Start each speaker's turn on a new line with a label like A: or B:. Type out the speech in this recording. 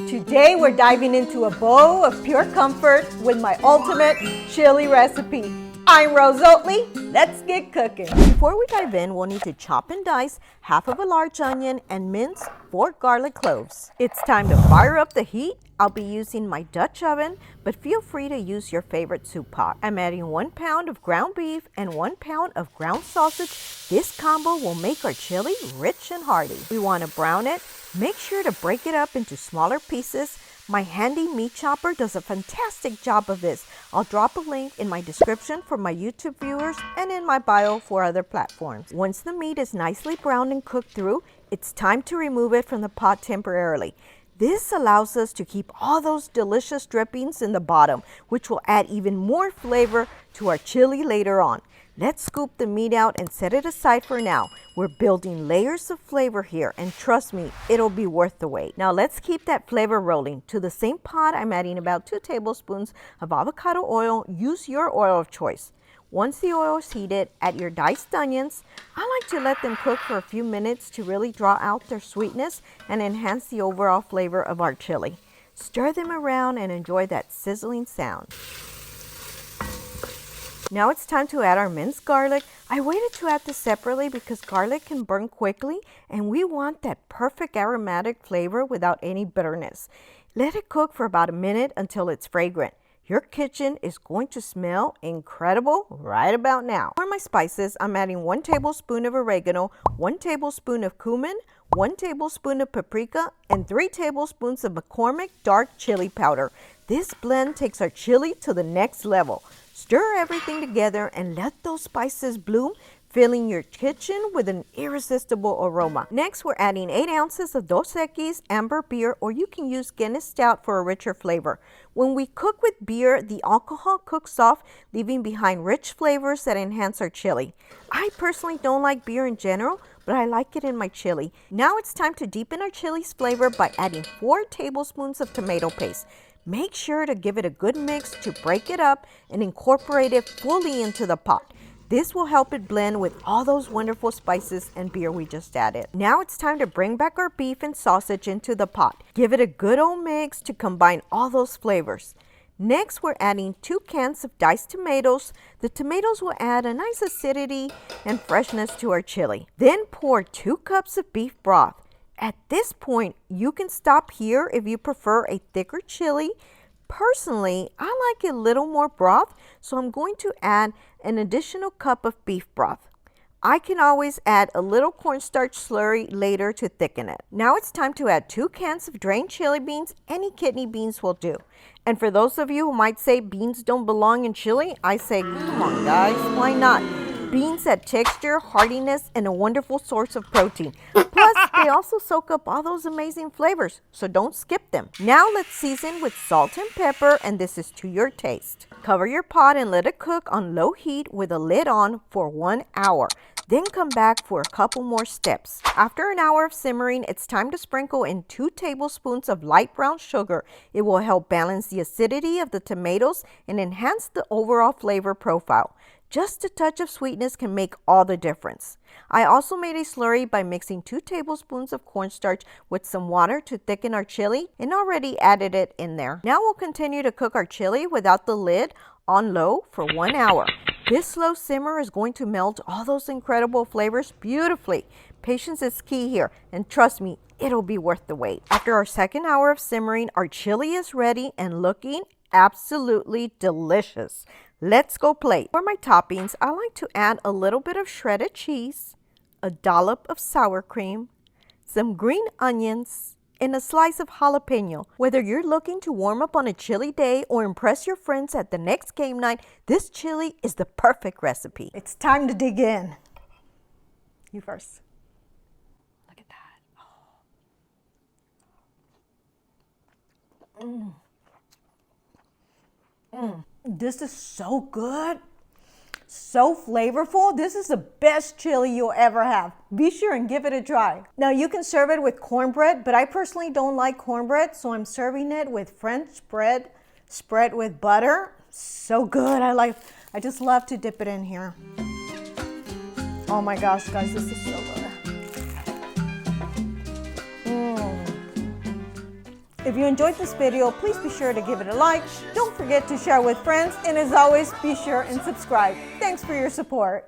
A: Today we're diving into a bowl of pure comfort with my ultimate chili recipe. I'm Rose Oatley. Let's get cooking. Before we dive in, we'll need to chop and dice half of a large onion and mince 4 garlic cloves. It's time to fire up the heat. I'll be using my Dutch oven, but feel free to use your favorite soup pot. I'm adding 1 pound of ground beef and 1 pound of ground sausage. This combo will make our chili rich and hearty. We want to brown it. Make sure to break it up into smaller pieces. My handy meat chopper does a fantastic job of this. I'll drop a link in my description for my YouTube viewers and in my bio for other platforms. Once the meat is nicely browned and cooked through, it's time to remove it from the pot temporarily. This allows us to keep all those delicious drippings in the bottom, which will add even more flavor to our chili later on. Let's scoop the meat out and set it aside for now. We're building layers of flavor here, and trust me, it'll be worth the wait. Now let's keep that flavor rolling. To the same pot, I'm adding about 2 tablespoons of avocado oil. Use your oil of choice. Once the oil is heated, add your diced onions. I like to let them cook for a few minutes to really draw out their sweetness and enhance the overall flavor of our chili. Stir them around and enjoy that sizzling sound. Now it's time to add our minced garlic. I waited to add this separately because garlic can burn quickly and we want that perfect aromatic flavor without any bitterness. Let it cook for about a minute until it's fragrant. Your kitchen is going to smell incredible right about now. For my spices, I'm adding 1 tablespoon of oregano, 1 tablespoon of cumin, 1 tablespoon of paprika, and 3 tablespoons of McCormick dark chili powder. This blend takes our chili to the next level. Stir everything together and let those spices bloom, filling your kitchen with an irresistible aroma. Next, we're adding 8 ounces of Equis Amber beer, or you can use Guinness Stout for a richer flavor. When we cook with beer, the alcohol cooks off, leaving behind rich flavors that enhance our chili. I personally don't like beer in general, but I like it in my chili. Now it's time to deepen our chili's flavor by adding 4 tablespoons of tomato paste. Make sure to give it a good mix to break it up and incorporate it fully into the pot. This will help it blend with all those wonderful spices and beer we just added. Now it's time to bring back our beef and sausage into the pot. Give it a good old mix to combine all those flavors. Next, we're adding 2 cans of diced tomatoes. The tomatoes will add a nice acidity and freshness to our chili. Then pour 2 cups of beef broth. At this point, you can stop here if you prefer a thicker chili. Personally, I like a little more broth, so I'm going to add an additional cup of beef broth. I can always add a little cornstarch slurry later to thicken it. Now it's time to add 2 cans of drained chili beans. Any kidney beans will do. And for those of you who might say beans don't belong in chili, I say, come on guys, why not? Beans add texture, heartiness, and a wonderful source of protein. Plus, they also soak up all those amazing flavors, so don't skip them. Now let's season with salt and pepper, and this is to your taste. Cover your pot and let it cook on low heat with a lid on for 1 hour. Then come back for a couple more steps. After an hour of simmering, it's time to sprinkle in 2 tablespoons of light brown sugar. It will help balance the acidity of the tomatoes and enhance the overall flavor profile. Just a touch of sweetness can make all the difference. I also made a slurry by mixing 2 tablespoons of cornstarch with some water to thicken our chili and already added it in there. Now we'll continue to cook our chili without the lid on low for 1 hour. This slow simmer is going to melt all those incredible flavors beautifully. Patience is key here, and trust me, it'll be worth the wait. After our 2nd hour of simmering, our chili is ready and looking absolutely delicious. Let's go plate. For my toppings, I like to add a little bit of shredded cheese, a dollop of sour cream, some green onions, and a slice of jalapeno. Whether you're looking to warm up on a chilly day or impress your friends at the next game night, this chili is the perfect recipe. It's time to dig in. You first. Look at that. This is so good, so flavorful. This is the best chili you'll ever have. Be sure and give it a try. Now you can serve it with cornbread, but I personally don't like cornbread, so I'm serving it with French bread spread with butter. So good. I just love to dip it in here. Oh my gosh, guys, this is so good.
B: If you enjoyed this video, please be sure to give it a like. Don't forget to share with friends, and as always, be sure and subscribe. Thanks for your support.